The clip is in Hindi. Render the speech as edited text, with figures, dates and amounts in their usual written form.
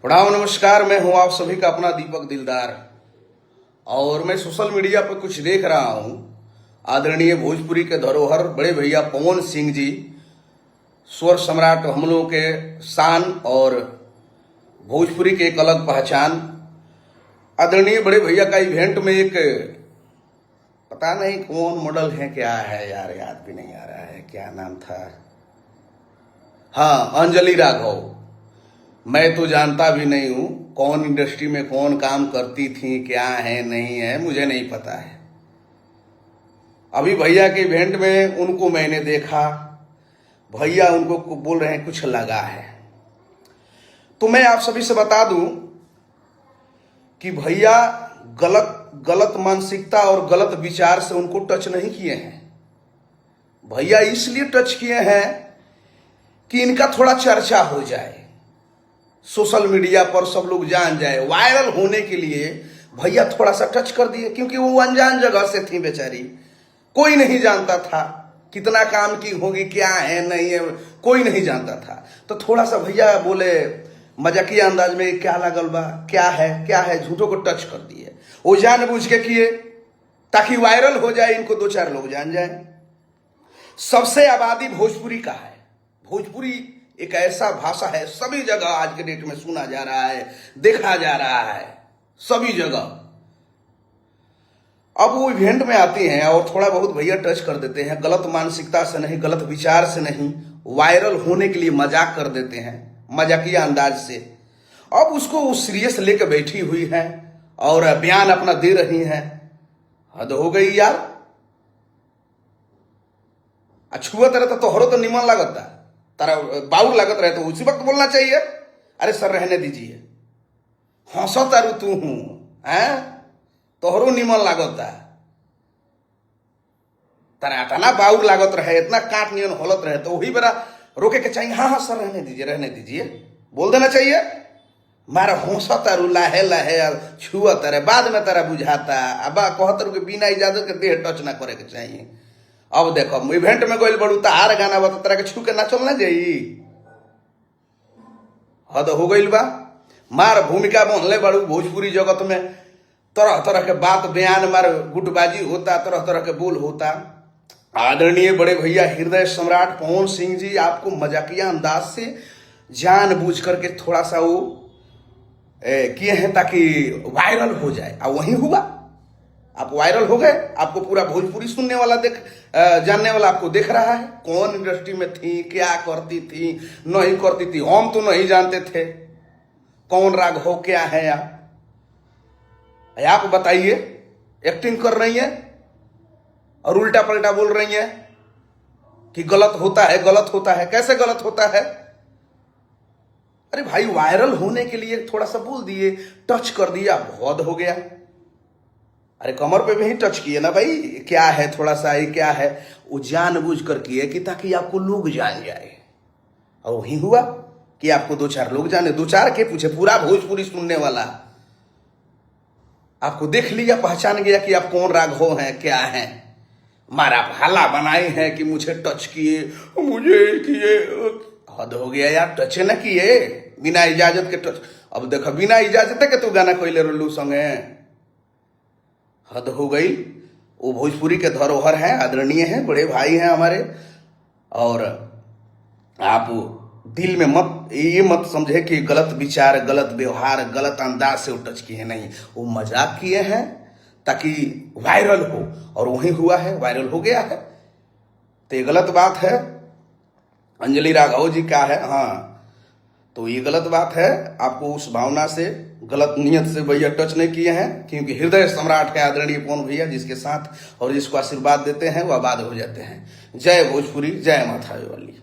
प्रणाम नमस्कार। मैं हूं आप सभी का अपना दीपक दिलदार और मैं सोशल मीडिया पर कुछ देख रहा हूं। आदरणीय भोजपुरी के धरोहर बड़े भैया पवन सिंह जी, स्वर सम्राट हम लोगों के शान और भोजपुरी की एक अलग पहचान। आदरणीय बड़े भैया का इवेंट में एक पता नहीं कौन मॉडल है, क्या है यार, याद भी नहीं आ रहा है, क्या नाम था। हाँ, अंजलि राघव। मैं तो जानता भी नहीं हूं कौन इंडस्ट्री में कौन काम करती थी, क्या है नहीं है, मुझे नहीं पता है। अभी भैया के इवेंट में उनको मैंने देखा, भैया उनको बोल रहे हैं कुछ लगा है। तो मैं आप सभी से बता दूं कि भैया गलत मानसिकता और गलत विचार से उनको टच नहीं किए हैं। भैया इसलिए टच किए हैं कि इनका थोड़ा चर्चा हो जाए, सोशल मीडिया पर सब लोग जान जाए, वायरल होने के लिए भैया थोड़ा सा टच कर दिए। क्योंकि वो अनजान जगह से थी बेचारी, कोई नहीं जानता था कितना काम की होगी, क्या है नहीं है, कोई नहीं जानता था। तो थोड़ा सा भैया बोले मजाकिया अंदाज में, क्या लगल बा, क्या है, झूठों को टच कर दिए। वो जानबूझ के किए ताकि वायरल हो जाए, इनको दो चार लोग जान जाए। सबसे आबादी भोजपुरी का है। भोजपुरी एक ऐसा भाषा है, सभी जगह आज के डेट में सुना जा रहा है, देखा जा रहा है, सभी जगह। अब वो इवेंट में आती हैं और थोड़ा बहुत भैया टच कर देते हैं, गलत मानसिकता से नहीं, गलत विचार से नहीं, वायरल होने के लिए मजाक कर देते हैं, मजाकिया अंदाज से। अब उसको वो सीरियस लेके बैठी हुई है और बयान अपना दे रही हैं। हद हो गई यार। अछुआ तरह तो तोहरो तो निमन लागता, तारा बाउर लागत रहे तो उसी वक्त बोलना चाहिए, अरे सर रहने दीजिए, हंसो तारू तू हूं है, तोहरो निमन लागता, तारा इतना बाउर लागत रहे, इतना काट नियन होलत रहे तो वही बेरा रोके के चाहिए, हाँ सर रहने दीजिए, बोल देना चाहिए। मारा हंसो तारू लाहे लाहे छुआ तारे, बाद में तारा बुझाता, अब कहतर के बिना इजाजत के देह टच ना करे के चाहिए। अब देखो इवेंट में गइल बड़ू तार गाना बता, तरह के छू के नाचल ना जाई, हद हो गइल बा। मार भूमिका बनले बड़ू भोजपुरी जगत में, तरह तरह के बात बयान, मार गुटबाजी होता, तरह तरह के बोल होता। आदरणीय बड़े भैया हृदय सम्राट पवन सिंह जी आपको मजाकिया अंदाज से जानबूझ करके थोड़ा सा वो किए हैं ताकि वायरल हो जाए, और वही हुआ। आप वायरल हो गए, आपको पूरा भोजपुरी सुनने वाला जानने वाला आपको देख रहा है, कौन इंडस्ट्री में थी, क्या करती थी, नहीं करती थी। हम तो नहीं जानते थे कौन राघव क्या है। आप बताइए, एक्टिंग कर रही है और उल्टा पलटा बोल रही है कि गलत होता है। कैसे गलत होता है? अरे भाई, वायरल होने के लिए थोड़ा सा बोल दिए, टच कर दिया, बहुत हो गया। अरे कमर पे भी टच किए ना भाई, क्या है, थोड़ा सा ये क्या है, वो जानबूझ कर किए कि ताकि आपको लोग जान जाए। और वही हुआ कि आपको दो चार लोग जाने, दो चार के पूछे, पूरा भोजपुरी सुनने वाला आपको देख लिया, पहचान गया कि आप कौन राघव हैं, क्या हैं। मारा भाला बनाए हैं कि मुझे टच किए, मुझे किए। हद हो गया यार, टच न किए बिना इजाजत के टच। अब देखो बिना इजाजत के तू गाना कोई ले रोलू संगे, हद हो गई। वो भोजपुरी के धरोहर हैं, आदरणीय हैं, बड़े भाई हैं हमारे। और आप दिल में ये मत समझे कि गलत विचार, गलत व्यवहार, गलत अंदाज से वो टच किए, नहीं, वो मजाक किए हैं ताकि वायरल हो, और वही हुआ है, वायरल हो गया है। तो ये गलत बात है। अंजलि राघव जी का है, हाँ, तो ये गलत बात है। आपको उस भावना से, गलत नियत से भैया टच नहीं किए हैं, क्योंकि हृदय सम्राट है आदरणीय पवन भैया, जिसके साथ और जिसको आशीर्वाद देते हैं वो आबाद हो जाते हैं। जय भोजपुरी, जय माता वाली।